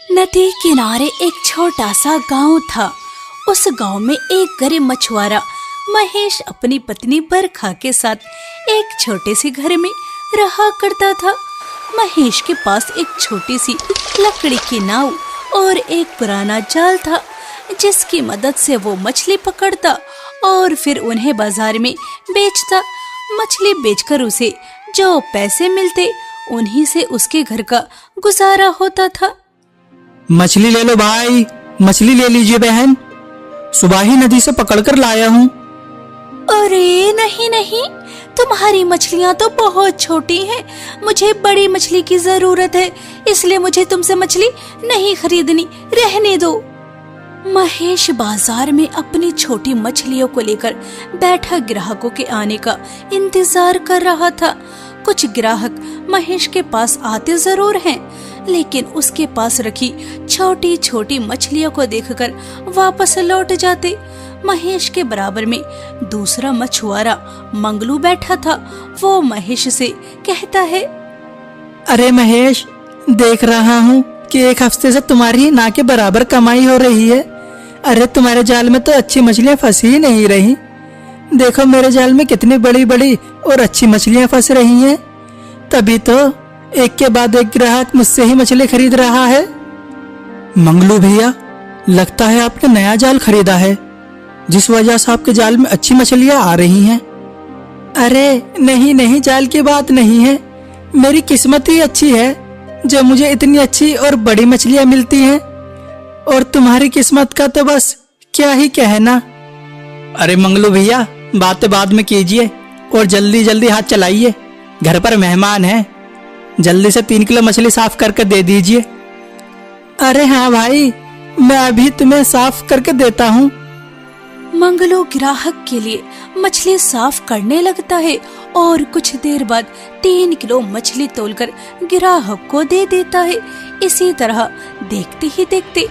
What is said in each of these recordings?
नदी किनारे एक छोटा सा गांव था। उस गांव में एक गरीब मछुआरा महेश अपनी पत्नी बरखा के साथ एक छोटे से घर में रहा करता था। महेश के पास एक छोटी सी लकड़ी की नाव और एक पुराना जाल था, जिसकी मदद से वो मछली पकड़ता और फिर उन्हें बाजार में बेचता। मछली बेचकर उसे जो पैसे मिलते उन्हीं से उसके घर का गुजारा होता था। मछली ले लो भाई, मछली ले लीजिए बहन, सुबह ही नदी से पकड़कर लाया हूँ। अरे नहीं नहीं, तुम्हारी मछलियाँ तो बहुत छोटी हैं, मुझे बड़ी मछली की जरूरत है, इसलिए मुझे तुमसे मछली नहीं खरीदनी, रहने दो। महेश बाजार में अपनी छोटी मछलियों को लेकर बैठा ग्राहकों के आने का इंतजार कर रहा था। कुछ ग्राहक महेश के पास आते जरूर हैं, लेकिन उसके पास रखी छोटी छोटी मछलियों को देखकर वापस लौट जाते। महेश के बराबर में दूसरा मछुआरा मंगलू बैठा था। वो महेश से कहता है, अरे महेश, देख रहा हूँ कि एक हफ्ते से तुम्हारी ना के बराबर कमाई हो रही है। अरे तुम्हारे जाल में तो अच्छी मछलियाँ फंसी ही नहीं रही। देखो मेरे जाल में कितनी बड़ी बड़ी और अच्छी मछलियाँ फंस रही हैं। तभी तो एक के बाद एक ग्राहक मुझसे ही मछली खरीद रहा है। मंगलू भैया, लगता है आपने नया जाल खरीदा है, जिस वजह से आपके जाल में अच्छी मछलियाँ आ रही हैं। अरे नहीं नहीं, जाल की बात नहीं है, मेरी किस्मत ही अच्छी है जो मुझे इतनी अच्छी और बड़ी मछलियाँ मिलती हैं, और तुम्हारी किस्मत का तो बस क्या ही कहना। अरे मंगलू भैया, बातें बाद में कीजिए और जल्दी जल्दी हाथ चलाइए, घर पर मेहमान हैं। जल्दी से 3 किलो मछली साफ करके दे दीजिए। अरे हाँ भाई, मैं अभी तुम्हें साफ करके देता हूँ। मंगलू ग्राहक के लिए मछली साफ करने लगता है और कुछ देर बाद 3 किलो मछली तोलकर ग्राहक को दे देता है। इसी तरह देखते ही देखते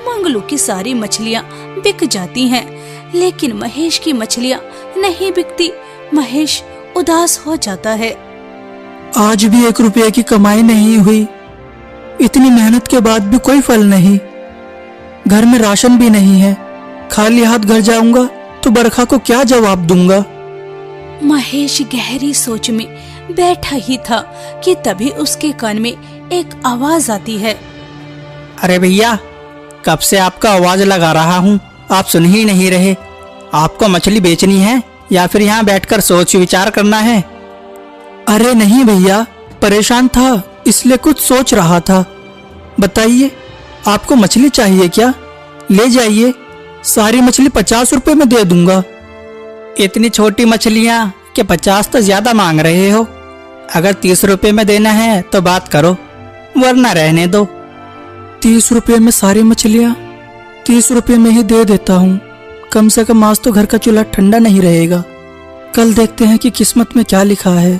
मंगलू की सारी मछलियाँ बिक जाती हैं, लेकिन महेश की मछलियाँ नहीं बिकती। महेश उदास हो जाता है। आज भी 1 रुपये की कमाई नहीं हुई, इतनी मेहनत के बाद भी कोई फल नहीं। घर में राशन भी नहीं है, खाली हाथ घर जाऊंगा तो बरखा को क्या जवाब दूंगा। महेश गहरी सोच में बैठा ही था कि तभी उसके कान में एक आवाज आती है। अरे भैया, कब से आपका आवाज लगा रहा हूँ, आप सुन ही नहीं रहे। आपको मछली बेचनी है या फिर यहाँ बैठकर सोच विचार करना है? अरे नहीं भैया, परेशान था इसलिए कुछ सोच रहा था। बताइए, आपको मछली चाहिए क्या? ले जाइए, सारी मछली 50 रुपए में दे दूंगा। इतनी छोटी मछलियाँ के 50 तो ज्यादा मांग रहे हो। अगर 30 रुपए में देना है तो बात करो, वरना रहने दो। 30 रुपए में सारी मछलियाँ? 30 रुपए में ही दे देता हूँ, कम से कम आज तो घर का चूल्हा ठंडा नहीं रहेगा। कल देखते हैं कि किस्मत में क्या लिखा है।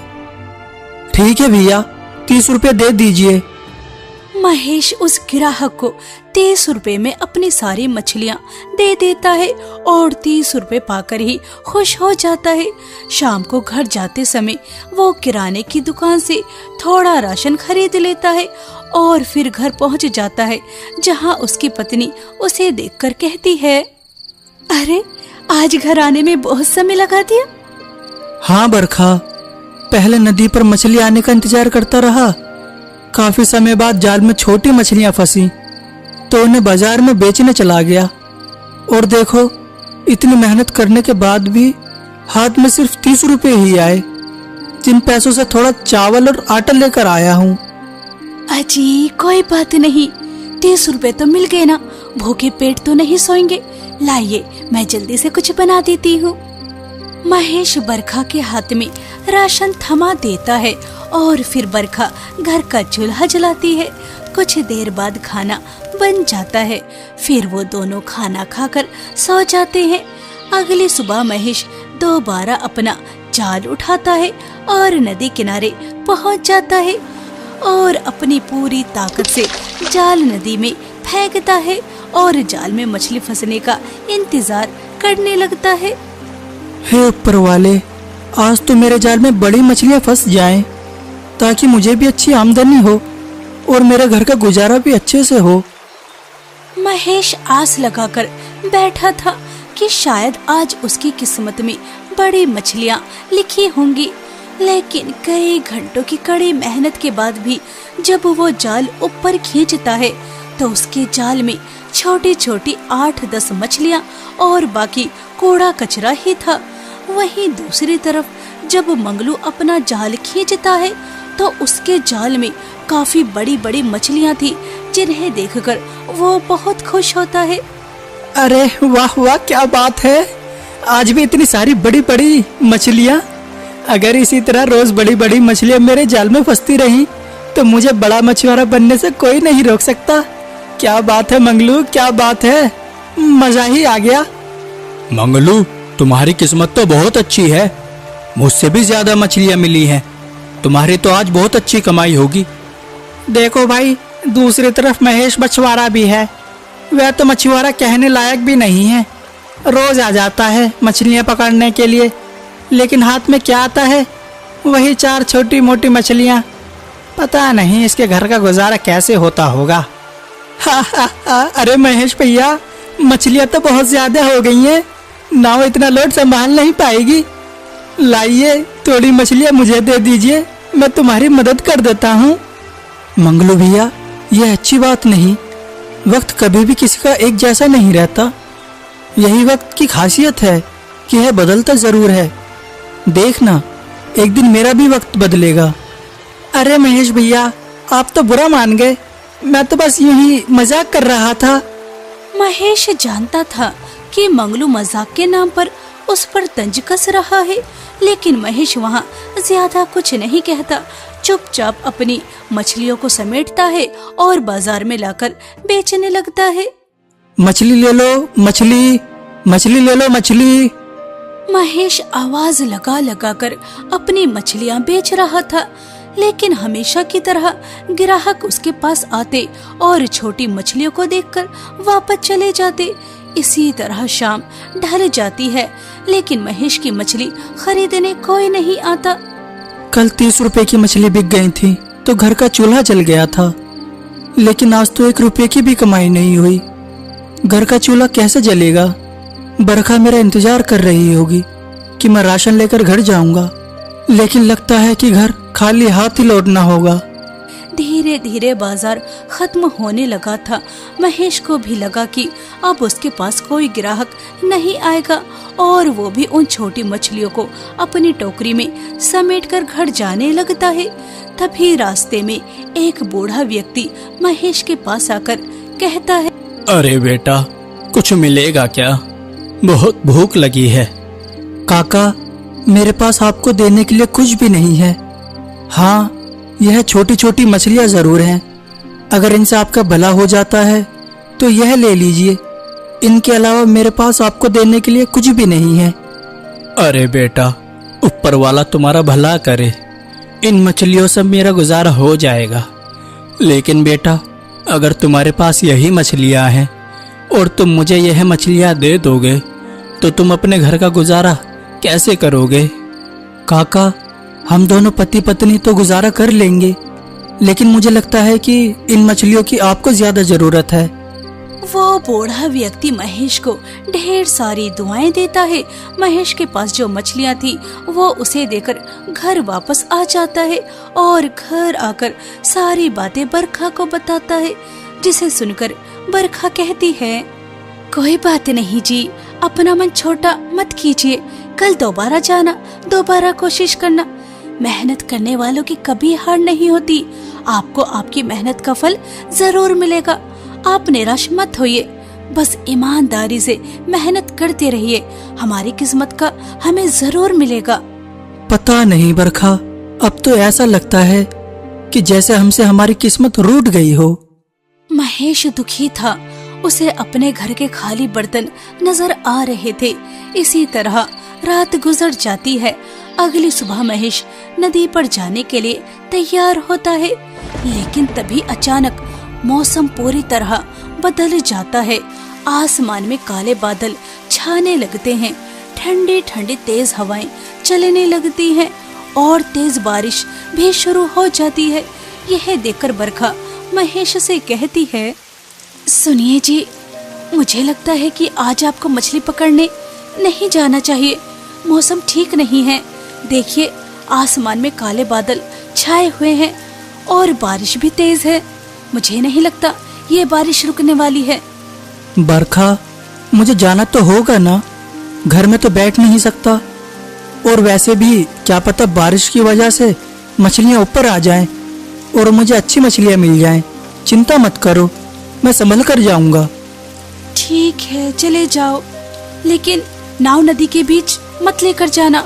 ठीक है भैया, 30 रुपए दे दीजिए। महेश उस ग्राहक को 30 रुपए में अपनी सारी मछलियाँ दे देता है और 30 रुपए पाकर ही खुश हो जाता है। शाम को घर जाते समय वो किराने की दुकान से थोड़ा राशन खरीद लेता है और फिर घर पहुंच जाता है, जहां उसकी पत्नी उसे देखकर कहती है, अरे आज घर आने में बहुत समय लगा दिया। हाँ बरखा, पहले नदी पर मछली आने का इंतजार करता रहा। काफी समय बाद जाल में छोटी मछलियां फंसी तो उन्हें बाजार में बेचने चला गया, और देखो इतनी मेहनत करने के बाद भी हाथ में सिर्फ 30 रुपए ही आए, जिन पैसों से थोड़ा चावल और आटा लेकर आया हूँ। अजी कोई बात नहीं, 30 रुपए तो मिल गए ना, भूखे पेट तो नहीं सोएंगे। लाइए, मैं जल्दी से कुछ बना देती हूँ। महेश बरखा के हाथ में राशन थमा देता है और फिर बरखा घर का चूल्हा जलाती है। कुछ देर बाद खाना बन जाता है, फिर वो दोनों खाना खाकर सो जाते हैं। अगली सुबह महेश दोबारा अपना जाल उठाता है और नदी किनारे पहुंच जाता है और अपनी पूरी ताकत से जाल नदी में फेंकता है और जाल में मछली फंसने का इंतजार करने लगता है। हे ऊपर वाले, आज तो मेरे जाल में बड़ी मछलियां फंस जाएं, ताकि मुझे भी अच्छी आमदनी हो और मेरे घर का गुजारा भी अच्छे से हो। महेश आस लगाकर बैठा था कि शायद आज उसकी किस्मत में बड़ी मछलियाँ लिखी होंगी, लेकिन कई घंटों की कड़ी मेहनत के बाद भी जब वो जाल ऊपर खींचता है तो उसके जाल में छोटी छोटी 8-10 मछलियाँ और बाकी कूड़ा कचरा ही था। वहीं दूसरी तरफ जब मंगलू अपना जाल खींचता है तो उसके जाल में काफी बड़ी बड़ी मछलियाँ थी, जिन्हें देखकर वो बहुत खुश होता है। अरे वाह वाह, क्या बात है, आज भी इतनी सारी बड़ी बड़ी मछलियाँ। अगर इसी तरह रोज बड़ी बड़ी मछलियाँ मेरे जाल में फंसती रही तो मुझे बड़ा मछुआरा बनने से कोई नहीं रोक सकता। क्या बात है मंगलू, क्या बात है, मजा ही आ गया। मंगलू, तुम्हारी किस्मत तो बहुत अच्छी है, मुझसे भी ज्यादा मछलियाँ मिली हैं। तुम्हारी तो आज बहुत अच्छी कमाई होगी। देखो भाई, दूसरी तरफ महेश मछुआरा भी है। वह तो मछुआरा कहने लायक भी नहीं है, रोज आ जाता है मछलियाँ पकड़ने के लिए, लेकिन हाथ में क्या आता है, वही 4 छोटी मोटी मछलियाँ। पता नहीं इसके घर का गुजारा कैसे होता होगा। हा हा हा, अरे महेश भैया, मछलियाँ तो बहुत ज्यादा हो गई हैं, नाव इतना लोड संभाल नहीं पाएगी। लाइए थोड़ी मछलियाँ मुझे दे दीजिए, मैं तुम्हारी मदद कर देता हूँ। मंगलू भैया, यह अच्छी बात नहीं। वक्त कभी भी किसी का एक जैसा नहीं रहता। यही वक्त की खासियत है कि यह बदलता जरूर है। देखना, एक दिन मेरा भी वक्त बदलेगा। अरे महेश भैया, आप तो बुरा मान गए, मैं तो बस यूं ही मजाक कर रहा था। महेश जानता था कि मंगलू मजाक के नाम पर उस पर तंज कस रहा है, लेकिन महेश वहाँ ज्यादा कुछ नहीं कहता, चुपचाप अपनी मछलियों को समेटता है और बाजार में लाकर बेचने लगता है। मछली ले लो, मछली, मछली ले लो, मछली। महेश आवाज लगा लगा कर अपनी मछलियाँ बेच रहा था, लेकिन हमेशा की तरह ग्राहक उसके पास आते और छोटी मछलियों को देखकर वापस चले जाते। इसी तरह शाम ढल जाती है, लेकिन महेश की मछली खरीदने कोई नहीं आता। कल 30 रुपए की मछली बिक गई थी तो घर का चूल्हा जल गया था, लेकिन आज तो 1 रुपए की भी कमाई नहीं हुई। घर का चूल्हा कैसे जलेगा? बरखा मेरा इंतजार कर रही होगी कि मैं राशन लेकर घर जाऊंगा, लेकिन लगता है कि घर खाली हाथ ही लौटना होगा। धीरे धीरे बाजार खत्म होने लगा था। महेश को भी लगा कि अब उसके पास कोई ग्राहक नहीं आएगा और वो भी उन छोटी मछलियों को अपनी टोकरी में समेटकर घर जाने लगता है। तभी रास्ते में एक बूढ़ा व्यक्ति महेश के पास आकर कहता है, अरे बेटा, कुछ मिलेगा क्या? बहुत भूख लगी है। काका, मेरे पास आपको देने के लिए कुछ भी नहीं है। हाँ, यह छोटी छोटी मछलियाँ जरूर हैं। अगर इनसे आपका भला हो जाता है तो यह ले लीजिए। इनके अलावा मेरे पास आपको देने के लिए कुछ भी नहीं है। अरे बेटा, ऊपर वाला तुम्हारा भला करे, इन मछलियों से मेरा गुजारा हो जाएगा। लेकिन बेटा, अगर तुम्हारे पास यही मछलियाँ हैं और तुम मुझे यह मछलियाँ दे दोगे तो तुम अपने घर का गुजारा कैसे करोगे? काका, हम दोनों पति पत्नी तो गुजारा कर लेंगे, लेकिन मुझे लगता है कि इन मछलियों की आपको ज्यादा जरूरत है। वो बूढ़ा व्यक्ति महेश को ढेर सारी दुआएं देता है। महेश के पास जो मछलियाँ थी वो उसे देकर घर वापस आ जाता है और घर आकर सारी बातें बरखा को बताता है, जिसे सुनकर बरखा कहती है, कोई बात नहीं जी, अपना मन छोटा मत कीजिए, कल दोबारा जाना, दोबारा कोशिश करना। मेहनत करने वालों की कभी हार नहीं होती। आपको आपकी मेहनत का फल जरूर मिलेगा। आप निराश मत होइए, बस ईमानदारी से मेहनत करते रहिए, हमारी किस्मत का हमें जरूर मिलेगा। पता नहीं बरखा, अब तो ऐसा लगता है कि जैसे हमसे हमारी किस्मत रूठ गई हो। महेश दुखी था, उसे अपने घर के खाली बर्तन नजर आ रहे थे। इसी तरह रात गुजर जाती है। अगली सुबह महेश नदी पर जाने के लिए तैयार होता है, लेकिन तभी अचानक मौसम पूरी तरह बदल जाता है। आसमान में काले बादल छाने लगते हैं, ठंडी ठंडी तेज हवाएं चलने लगती हैं और तेज बारिश भी शुरू हो जाती है। यह देखकर बरखा महेश से कहती है, सुनिए जी, मुझे लगता है कि आज आपको मछली पकड़ने नहीं जाना चाहिए। मौसम ठीक नहीं है। देखिए, आसमान में काले बादल छाए हुए हैं और बारिश भी तेज है। मुझे नहीं लगता ये बारिश रुकने वाली है। बरखा, मुझे जाना तो होगा ना, घर में तो बैठ नहीं सकता। और वैसे भी क्या पता बारिश की वजह से मछलियाँ ऊपर आ जाएं और मुझे अच्छी मछलियाँ मिल जाएं। चिंता मत करो, मैं संभल कर जाऊंगा। ठीक है, चले जाओ, लेकिन नाव नदी के बीच मत लेकर जाना।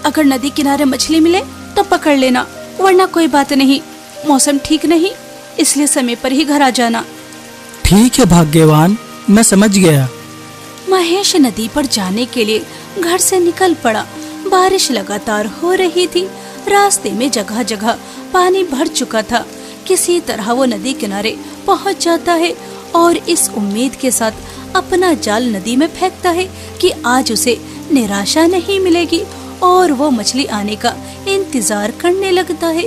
अगर नदी किनारे मछली मिले तो पकड़ लेना, वरना कोई बात नहीं। मौसम ठीक नहीं, इसलिए समय पर ही घर आ जाना। ठीक है भाग्यवान, मैं समझ गया। महेश नदी पर जाने के लिए घर से निकल पड़ा। बारिश लगातार हो रही थी। रास्ते में जगह जगह पानी भर चुका था। किसी तरह वो नदी किनारे पहुंच जाता है और इस उम्मीद के साथ अपना जाल नदी में फेंकता है कि आज उसे निराशा नहीं मिलेगी, और वो मछली आने का इंतजार करने लगता है।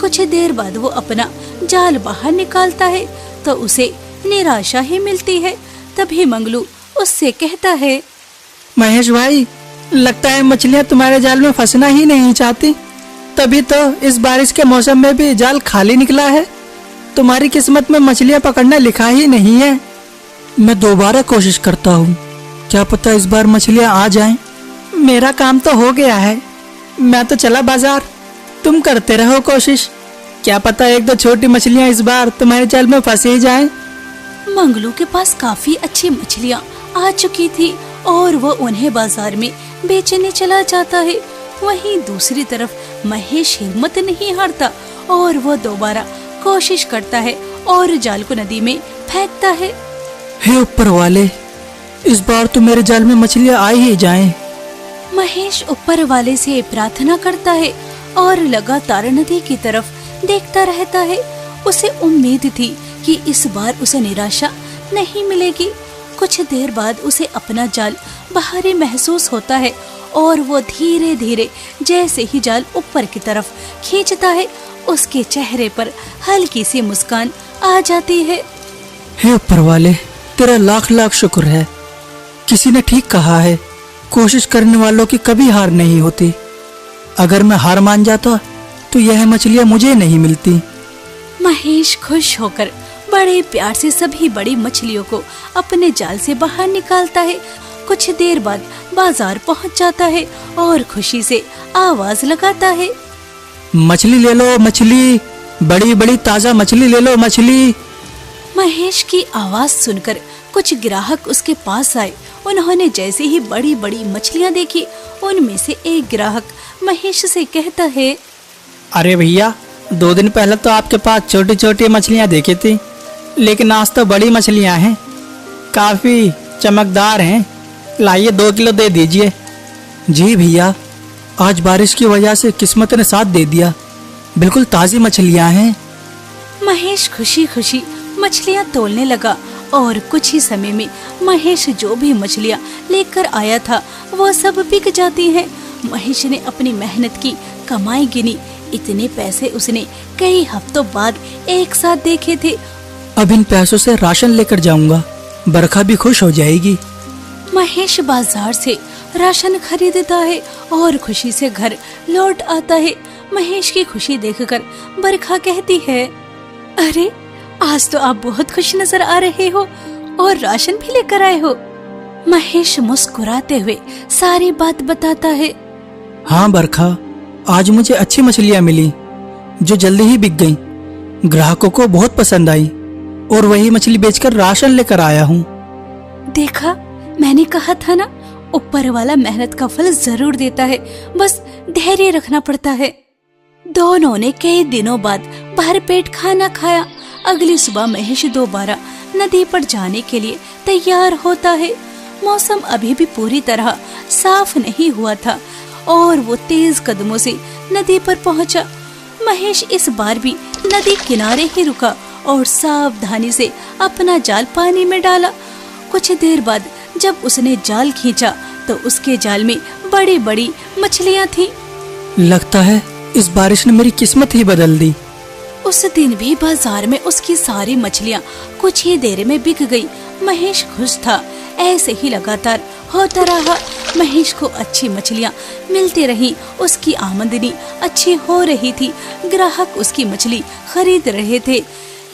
कुछ देर बाद वो अपना जाल बाहर निकालता है तो उसे निराशा ही मिलती है। तभी मंगलू उससे कहता है, महेश भाई, लगता है मछलियाँ तुम्हारे जाल में फंसना ही नहीं चाहती, तभी तो इस बारिश के मौसम में भी जाल खाली निकला है। तुम्हारी किस्मत में मछलियाँ पकड़ना लिखा ही नहीं है। मैं दोबारा कोशिश करता हूँ, क्या पता इस बार मछलियाँ आ जाएं। मेरा काम तो हो गया है, मैं तो चला बाजार। तुम करते रहो कोशिश, क्या पता एक दो छोटी मछलियाँ इस बार तुम्हारे जाल में फंस ही जाएं। मंगलू के पास काफी अच्छी मछलियाँ आ चुकी थी और वो उन्हें बाजार में बेचने चला जाता है। वहीं दूसरी तरफ महेश हिम्मत नहीं हारता और वो दोबारा कोशिश करता है और जाल को नदी में फेंकता है। हे ऊपर वाले, इस बार तो मेरे जाल में मछलियाँ आ ही जाएं। महेश ऊपर वाले से प्रार्थना करता है और लगातार नदी की तरफ देखता रहता है। उसे उम्मीद थी कि इस बार उसे निराशा नहीं मिलेगी। कुछ देर बाद उसे अपना जाल बाहरी महसूस होता है और वो धीरे धीरे जैसे ही जाल ऊपर की तरफ खींचता है, उसके चेहरे पर हल्की सी मुस्कान आ जाती है। हे ऊपर वाले, तेरा लाख लाख शुक्र है। किसी ने ठीक कहा है, कोशिश करने वालों की कभी हार नहीं होती। अगर मैं हार मान जाता तो यह मछलियाँ मुझे नहीं मिलती। महेश खुश होकर बड़े प्यार से सभी बड़ी मछलियों को अपने जाल से बाहर निकालता है। कुछ देर बाद बाजार पहुंच जाता है और खुशी से आवाज लगाता है, मछली ले लो मछली, बड़ी बड़ी ताजा मछली ले लो मछली। महेश की आवाज सुनकर कुछ ग्राहक उसके पास आए। उन्होंने जैसे ही बड़ी बड़ी मछलियाँ देखी, उनमें से एक ग्राहक महेश से कहता है, अरे भैया, 2 दिन पहले तो आपके पास छोटी छोटी मछलियाँ देखी थी, लेकिन आज तो बड़ी मछलियाँ हैं, काफी चमकदार हैं। लाइए 2 किलो दे दीजिए। जी भैया, आज बारिश की वजह से किस्मत ने साथ दे दिया, बिल्कुल ताजी मछलियाँ हैं। महेश खुशी खुशी मछलियाँ तोलने लगा और कुछ ही समय में महेश जो भी मछलियाँ लेकर आया था वो सब बिक जाती हैं। महेश ने अपनी मेहनत की कमाई गिनी। इतने पैसे उसने कई हफ्तों बाद एक साथ देखे थे। अब इन पैसों से राशन लेकर जाऊंगा, बरखा भी खुश हो जाएगी। महेश बाजार से राशन खरीदता है और खुशी से घर लौट आता है। महेश की खुशी देखकर बरखा कहती है, अरे आज तो आप बहुत खुश नजर आ रहे हो और राशन भी लेकर आए हो। महेश मुस्कुराते हुए सारी बात बताता है। हाँ बरखा, आज मुझे अच्छी मछलियाँ मिली जो जल्दी ही बिक गईं। ग्राहकों को बहुत पसंद आई और वही मछली बेचकर राशन लेकर आया हूँ। देखा, मैंने कहा था ना, ऊपर वाला मेहनत का फल जरूर देता है, बस धैर्य रखना पड़ता है। दोनों ने कई दिनों बाद भरपेट खाना खाया। अगली सुबह महेश दोबारा नदी पर जाने के लिए तैयार होता है। मौसम अभी भी पूरी तरह साफ नहीं हुआ था और वो तेज कदमों से नदी पर पहुंचा। महेश इस बार भी नदी किनारे ही रुका और सावधानी से अपना जाल पानी में डाला। कुछ देर बाद जब उसने जाल खींचा तो उसके जाल में बड़ी बड़ी मछलियां थीं। लगता है इस बारिश ने मेरी किस्मत ही बदल दी। उस दिन भी बाजार में उसकी सारी मछलियाँ कुछ ही देर में बिक गई। महेश खुश था। ऐसे ही लगातार होता रहा। महेश को अच्छी मछलियाँ मिलती रही, उसकी आमदनी अच्छी हो रही थी, ग्राहक उसकी मछली खरीद रहे थे।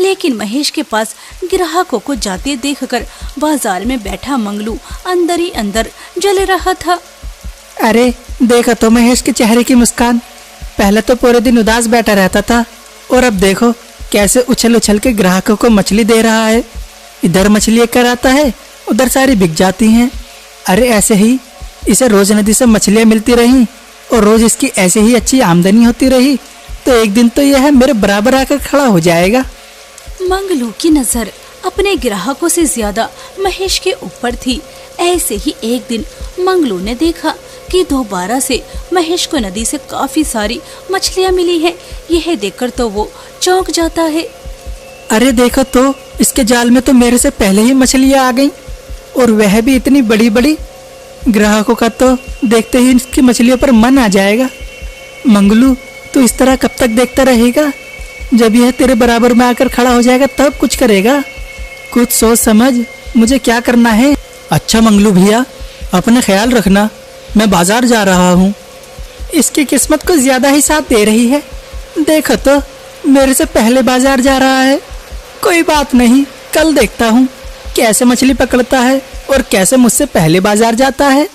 लेकिन महेश के पास ग्राहकों को जाते देखकर बाजार में बैठा मंगलू अंदर ही अंदर जल रहा था। अरे देखो तो महेश के चेहरे की मुस्कान। पहले तो पूरे दिन उदास बैठा रहता था और अब देखो कैसे उछल उछल के ग्राहकों को मछली दे रहा है। इधर मछली लेकर आता है, उधर सारी बिक जाती हैं। अरे ऐसे ही इसे रोज नदी से मछलियाँ मिलती रहीं और रोज इसकी ऐसे ही अच्छी आमदनी होती रही तो एक दिन तो यह मेरे बराबर आकर खड़ा हो जाएगा। मंगलू की नजर अपने ग्राहकों से ज्यादा महेश के ऊपर थी। ऐसे ही एक दिन मंगलू ने देखा कि दोबारा से महेश को नदी से काफी सारी मछलियाँ मिली हैं। यह देखकर तो वो चौंक जाता है। अरे देखो तो इसके जाल में तो मेरे से पहले ही मछलियाँ आ गईं और वह भी इतनी बड़ी बड़ी। ग्राहकों का तो देखते ही इसकी मछलियों पर मन आ जाएगा। मंगलू तू इस तरह कब तक देखता रहेगा? जब यह तेरे बराबर में आकर खड़ा हो जाएगा तब कुछ करेगा। कुछ सोच समझ, मुझे क्या करना है। अच्छा मंगलू भैया, अपना ख्याल रखना, मैं बाजार जा रहा हूँ। इसकी किस्मत को ज्यादा ही साथ दे रही है। देखो तो मेरे से पहले बाजार जा रहा है। कोई बात नहीं, कल देखता हूँ कैसे मछली पकड़ता है और कैसे मुझसे पहले बाजार जाता है।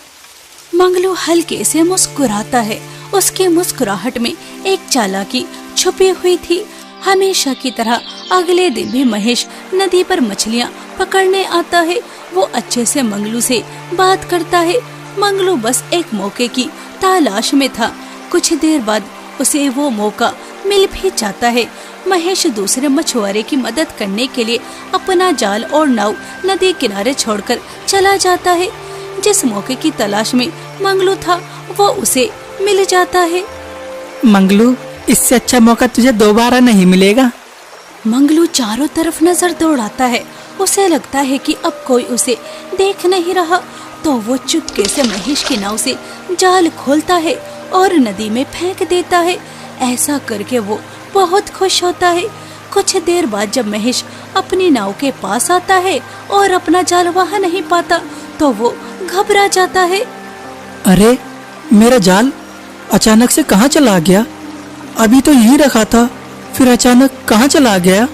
मंगलू हल्के से मुस्कुराता है। उसके मुस्कुराहट में एक चालाकी छुपी हुई थी। हमेशा की तरह अगले दिन भी महेश नदी पर मछलियाँ पकड़ने आता है। वो अच्छे से मंगलू से बात करता है। मंगलू बस एक मौके की तलाश में था। कुछ देर बाद उसे वो मौका मिल भी जाता है। महेश दूसरे मछुआरे की मदद करने के लिए अपना जाल और नाव नदी किनारे छोड़कर चला जाता है। जिस मौके की तलाश में मंगलू था वो उसे मिल जाता है। मंगलू, इससे अच्छा मौका तुझे दोबारा नहीं मिलेगा। मंगलू चारों तरफ नजर दौड़ाता है। उसे लगता है कि अब कोई उसे देख नहीं रहा, तो वो चुपके से महेश की नाव से जाल खोलता है और नदी में फेंक देता है। ऐसा करके वो बहुत खुश होता है। कुछ देर बाद जब महेश अपनी नाव के पास आता है और अपना जाल वहाँ नहीं पाता तो वो घबरा जाता है। अरे मेरा जाल अचानक से कहाँ चला गया? अभी तो यहीं रखा था, फिर अचानक कहाँ चला गया?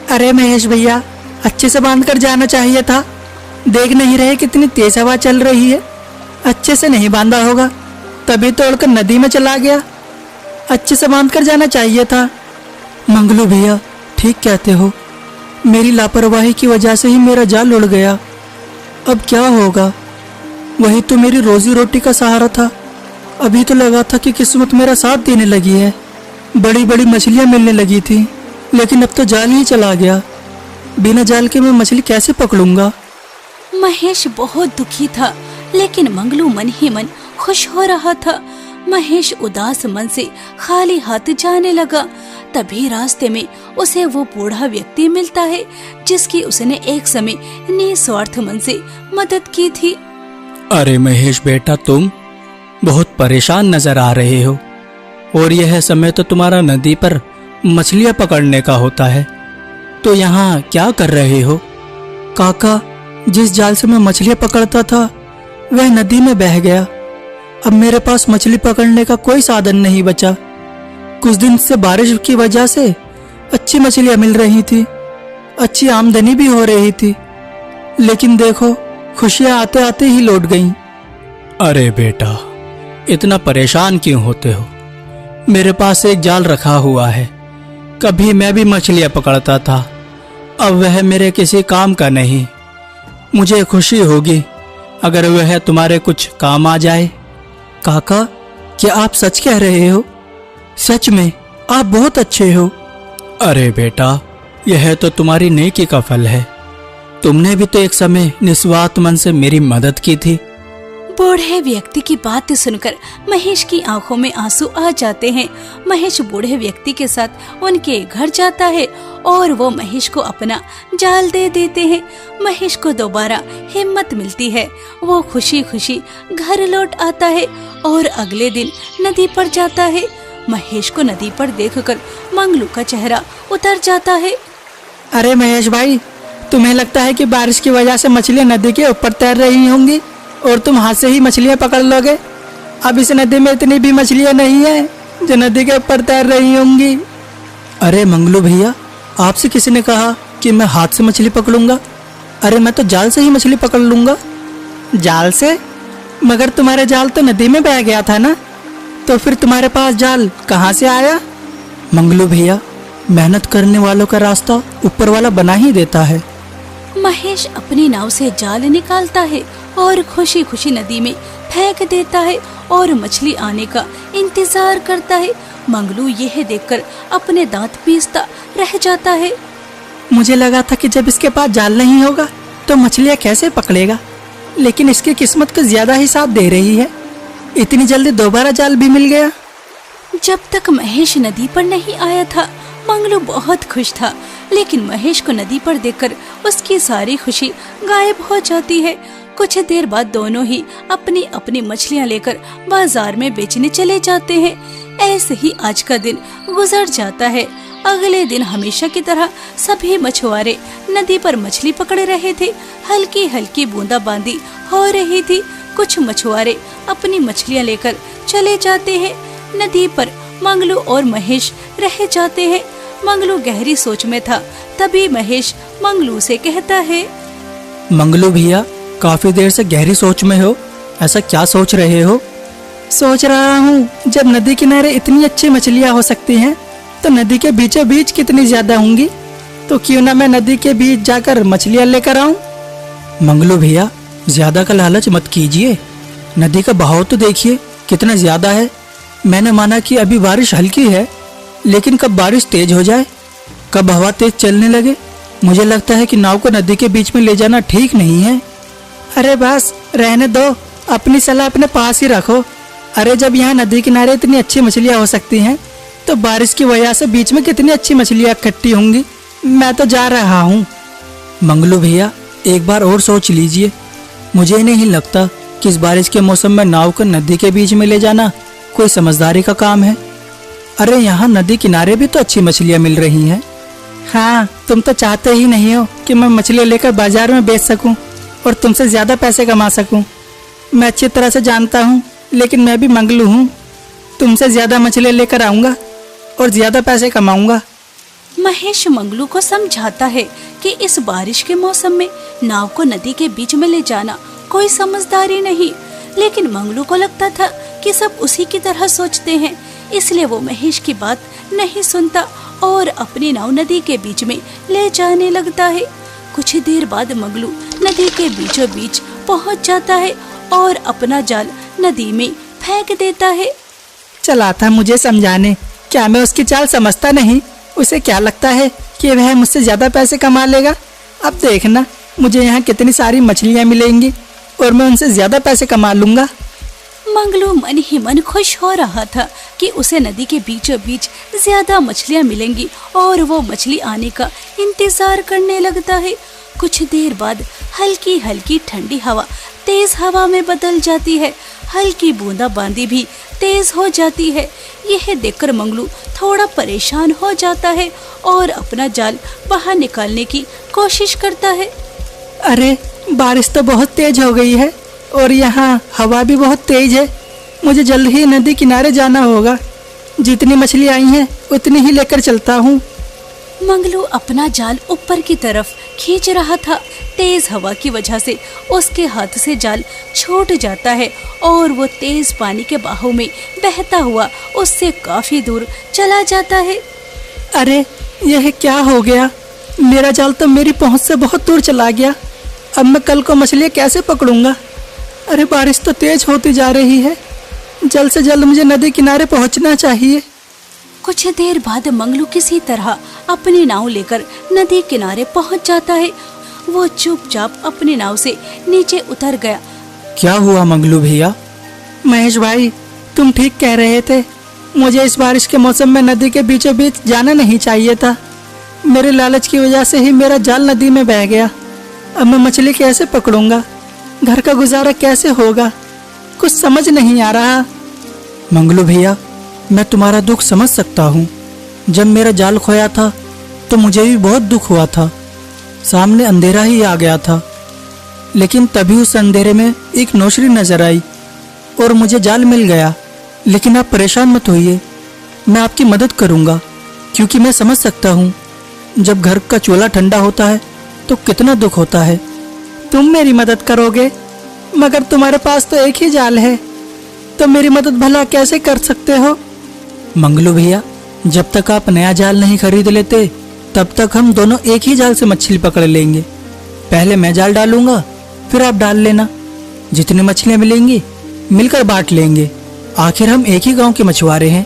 अरे महेश भैया, अच्छे से बांध कर जाना चाहिए था। देख नहीं रहे कितनी तेज हवा चल रही है? अच्छे से नहीं बांधा होगा, तभी तोड़कर नदी में चला गया। अच्छे से बांध कर जाना चाहिए था। मंगलू भैया ठीक कहते हो, मेरी लापरवाही की वजह से ही मेरा जाल उड़ गया। अब क्या होगा? वही तो मेरी रोजी रोटी का सहारा था। अभी तो लगा था कि किस्मत मेरा साथ देने लगी है, बड़ी बड़ी मछलियाँ मिलने लगी थी, लेकिन अब तो जाल ही चला गया। बिना जाल के मैं मछली कैसे पकड़ूंगा? महेश बहुत दुखी था, लेकिन मंगलू मन ही मन खुश हो रहा था। महेश उदास मन से खाली हाथ जाने लगा। तभी रास्ते में उसे वो बूढ़ा व्यक्ति मिलता है जिसकी उसने एक समय निस्वार्थ मन से मदद की थी। अरे महेश बेटा, तुम बहुत परेशान नजर आ रहे हो और यह समय तो तुम्हारा नदी पर मछलियां पकड़ने का होता है, तो यहाँ क्या कर रहे हो? काका, जिस जाल से मैं मछलियां पकड़ता था वह नदी में बह गया। अब मेरे पास मछली पकड़ने का कोई साधन नहीं बचा। कुछ दिन से बारिश की वजह से अच्छी मछलियां मिल रही थी, अच्छी आमदनी भी हो रही थी, लेकिन देखो खुशियां आते आते ही लौट गईं। अरे बेटा, इतना परेशान क्यों होते हो? मेरे पास एक जाल रखा हुआ है, कभी मैं भी मछलियां पकड़ता था, अब वह मेरे किसी काम का नहीं। मुझे खुशी होगी अगर वह तुम्हारे कुछ काम आ जाए। काका, क्या आप सच कह रहे हो? सच में आप बहुत अच्छे हो। अरे बेटा, यह तो तुम्हारी नेकी का फल है। तुमने भी तो एक समय निस्वार्थ मन से मेरी मदद की थी। बूढ़े व्यक्ति की बात सुनकर महेश की आंखों में आंसू आ जाते हैं। महेश बूढ़े व्यक्ति के साथ उनके घर जाता है और वो महेश को अपना जाल दे देते हैं। महेश को दोबारा हिम्मत मिलती है। वो खुशी खुशी घर लौट आता है और अगले दिन नदी पर जाता है। महेश को नदी पर देखकर मंगलू का चेहरा उतर जाता है। अरे महेश भाई, तुम्हें लगता है कि बारिश की वजह से मछलियाँ नदी के ऊपर तैर रही होंगी और तुम हाथ से ही मछलियाँ पकड़ लोगे? अब इस नदी में इतनी भी मछलियाँ नहीं है जो नदी के ऊपर तैर रही होंगी। अरे मंगलू भैया, आपसे किसी ने कहा कि मैं हाथ से मछली पकड़ूंगा? अरे मैं तो जाल से ही मछली पकड़ लूंगा। जाल से? मगर तुम्हारा जाल तो नदी में बह गया था ना, तो फिर तुम्हारे पास जाल कहाँ से आया? मंगलू भैया, मेहनत करने वालों का रास्ता ऊपर वाला बना ही देता है। महेश अपनी नाव से जाल निकालता है और खुशी खुशी नदी में फेंक देता है और मछली आने का इंतजार करता है। मंगलू यह देखकर अपने दांत पीसता रह जाता है। मुझे लगा था कि जब इसके पास जाल नहीं होगा तो मछलियाँ कैसे पकड़ेगा, लेकिन इसकी किस्मत कुछ ज्यादा ही साथ दे रही है। इतनी जल्दी दोबारा जाल भी मिल गया। जब तक महेश नदी पर नहीं आया था मंगलू बहुत खुश था, लेकिन महेश को नदी पर देखकर उसकी सारी खुशी गायब हो जाती है। कुछ देर बाद दोनों ही अपनी अपनी मछलियाँ लेकर बाजार में बेचने चले जाते हैं। ऐसे ही आज का दिन गुजर जाता है। अगले दिन हमेशा की तरह सभी मछुआरे नदी पर मछली पकड़ रहे थे। हल्की हल्की बूंदाबांदी हो रही थी। कुछ मछुआरे अपनी मछलियाँ लेकर चले जाते हैं। नदी पर मंगलू और महेश रह जाते हैं। मंगलू गहरी सोच में था, तभी महेश मंगलू से कहता है, मंगलू भैया, काफी देर से गहरी सोच में हो, ऐसा क्या सोच रहे हो? सोच रहा हूँ, जब नदी किनारे इतनी अच्छी मछलियाँ हो सकती हैं तो नदी के बीचों बीच कितनी ज्यादा होंगी। तो क्यों ना मैं नदी के बीच जाकर मछलियाँ लेकर आऊं। मंगलू भैया, ज्यादा का लालच मत कीजिए। नदी का बहाव तो देखिए कितना ज्यादा है। मैंने माना कि अभी बारिश हल्की है, लेकिन कब बारिश तेज हो जाए, कब हवा तेज चलने लगे, मुझे लगता है कि नाव को नदी के बीच में ले जाना ठीक नहीं है। अरे बस रहने दो, अपनी सलाह अपने पास ही रखो। अरे जब यहाँ नदी किनारे इतनी अच्छी मछलियाँ हो सकती हैं तो बारिश की वजह से बीच में कितनी अच्छी मछलियाँ इकट्ठी होंगी। मैं तो जा रहा हूँ। मंगलू भैया, एक बार और सोच लीजिए। मुझे नहीं लगता कि इस बारिश के मौसम में नाव को नदी के बीच में ले जाना कोई समझदारी का काम है। अरे यहाँ नदी किनारे भी तो अच्छी मछलियाँ मिल रही हैं। हाँ, तुम तो चाहते ही नहीं हो कि मैं मछलियाँ लेकर बाजार में बेच सकूं और तुमसे ज्यादा पैसे कमा सकूं। मैं अच्छी तरह से जानता हूँ, लेकिन मैं भी मंगलू हूँ। तुमसे ज्यादा मछलियाँ लेकर आऊंगा और ज्यादा पैसे कमाऊंगा। महेश मंगलू को समझाता है कि इस बारिश के मौसम में नाव को नदी के बीच में ले जाना कोई समझदारी नहीं, लेकिन मंगलू को लगता था कि सब उसी की तरह सोचते हैं, इसलिए वो महेश की बात नहीं सुनता और अपनी नाव नदी के बीच में ले जाने लगता है। कुछ देर बाद मंगलू नदी के बीचों बीच पहुंच जाता है और अपना जाल नदी में फेंक देता है। चला था मुझे समझाने, क्या मैं उसकी चाल समझता नहीं? उसे क्या लगता है कि वह मुझसे ज्यादा पैसे कमा लेगा? अब देखना, मुझे यहाँ कितनी सारी मछलियाँ मिलेंगी और मैं उनसे ज्यादा पैसे कमा लूंगा। मंगलू मन ही मन खुश हो रहा था कि उसे नदी के बीचों बीच ज्यादा मछलियाँ मिलेंगी और वो मछली आने का इंतजार करने लगता है। कुछ देर बाद हल्की हल्की ठंडी हवा तेज हवा में बदल जाती है। हल्की बूंदाबांदी भी तेज हो जाती है। यह देखकर मंगलू थोड़ा परेशान हो जाता है और अपना जाल बाहर निकालने की कोशिश करता है। अरे बारिश तो बहुत तेज हो गई है और यहाँ हवा भी बहुत तेज है। मुझे जल्द ही नदी किनारे जाना होगा। जितनी मछली आई हैं उतनी ही लेकर चलता हूँ। मंगलू अपना जाल ऊपर की तरफ खींच रहा था। तेज हवा की वजह से उसके हाथ से जाल छूट जाता है और वो तेज पानी के बहाव में बहता हुआ उससे काफी दूर चला जाता है। अरे यह क्या हो गया? मेरा जाल तो मेरी पहुंच से बहुत दूर चला गया। अब मैं कल को मछलियाँ कैसे पकड़ूंगा? अरे बारिश तो तेज होती जा रही है। जल्द से जल्द मुझे नदी किनारे पहुंचना चाहिए। कुछ देर बाद मंगलू किसी तरह अपनी नाव लेकर नदी किनारे पहुंच जाता है। वो चुपचाप अपनी नाव से नीचे उतर गया। क्या हुआ मंगलू भैया? महेश भाई, तुम ठीक कह रहे थे। मुझे इस बारिश के मौसम में नदी के बीचों बीच जाना नहीं चाहिए था। मेरे लालच की वजह से ही मेरा जाल नदी में बह गया। अब मैं मछली कैसे पकड़ूंगा? घर का गुजारा कैसे होगा? कुछ समझ नहीं आ रहा। मंगलू भैया, मैं तुम्हारा दुख समझ सकता हूँ। जब मेरा जाल खोया था तो मुझे भी बहुत दुख हुआ था। सामने अंधेरा ही आ गया था, लेकिन तभी उस अंधेरे में एक नौशरी नजर आई और मुझे जाल मिल गया। लेकिन आप परेशान मत होइए, मैं आपकी मदद करूँगा, क्योंकि मैं समझ सकता हूँ जब घर का चूल्हा ठंडा होता है तो कितना दुख होता है। तुम मेरी मदद करोगे, मगर तुम्हारे पास तो एक ही जाल है, तो मेरी मदद भला कैसे कर सकते हो? मंगलू भैया, जब तक आप नया जाल नहीं खरीद लेते तब तक हम दोनों एक ही जाल से मछली पकड़ लेंगे। पहले मैं जाल डालूंगा, फिर आप डाल लेना। जितनी मछलियां मिलेंगी मिलकर बांट लेंगे। आखिर हम एक ही गांव के मछुआरे हैं,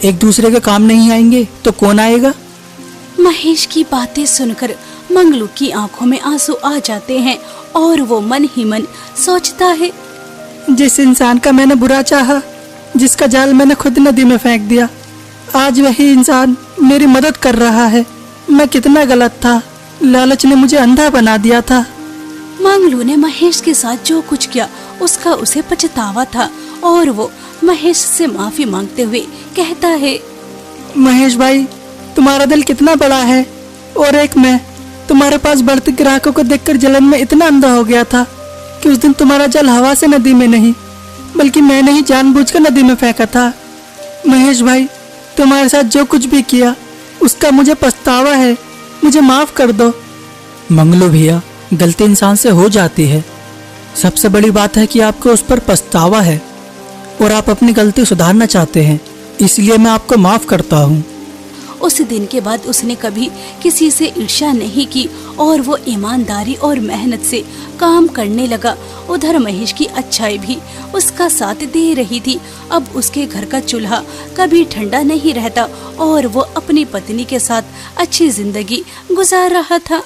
एक दूसरे के काम नहीं आएंगे तो कौन आएगा? महेश की बातें सुनकर मंगलू की आंखों में आंसू आ जाते हैं और वो मन ही मन सोचता है, जिस इंसान का मैंने बुरा चाहा, जिसका जाल मैंने खुद नदी में फेंक दिया, आज वही इंसान मेरी मदद कर रहा है। मैं कितना गलत था, लालच ने मुझे अंधा बना दिया था। मंगलू ने महेश के साथ जो कुछ किया उसका उसे पछतावा था और वो महेश से माफी मांगते हुए कहता है, महेश भाई, तुम्हारा दिल कितना बड़ा है, और एक मैं तुम्हारे पास बढ़ते ग्राहकों को देखकर जलन में इतना अंधा हो गया था कि उस दिन तुम्हारा जल हवा से नदी में नहीं बल्कि मैंने ही जानबूझकर नदी में फेंका था। महेश भाई, तुम्हारे साथ जो कुछ भी किया उसका मुझे पछतावा है, मुझे माफ कर दो। मंगलू भैया, गलती इंसान से हो जाती है। सबसे बड़ी बात है कि आपको उस पर पछतावा है और आप अपनी गलती सुधारना चाहते हैं, इसलिए मैं आपको माफ करता हूँ। उस दिन के बाद उसने कभी किसी से ईर्ष्या नहीं की और वो ईमानदारी और मेहनत से काम करने लगा। उधर महेश की अच्छाई भी उसका साथ दे रही थी। अब उसके घर का चूल्हा कभी ठंडा नहीं रहता और वो अपनी पत्नी के साथ अच्छी जिंदगी गुजार रहा था।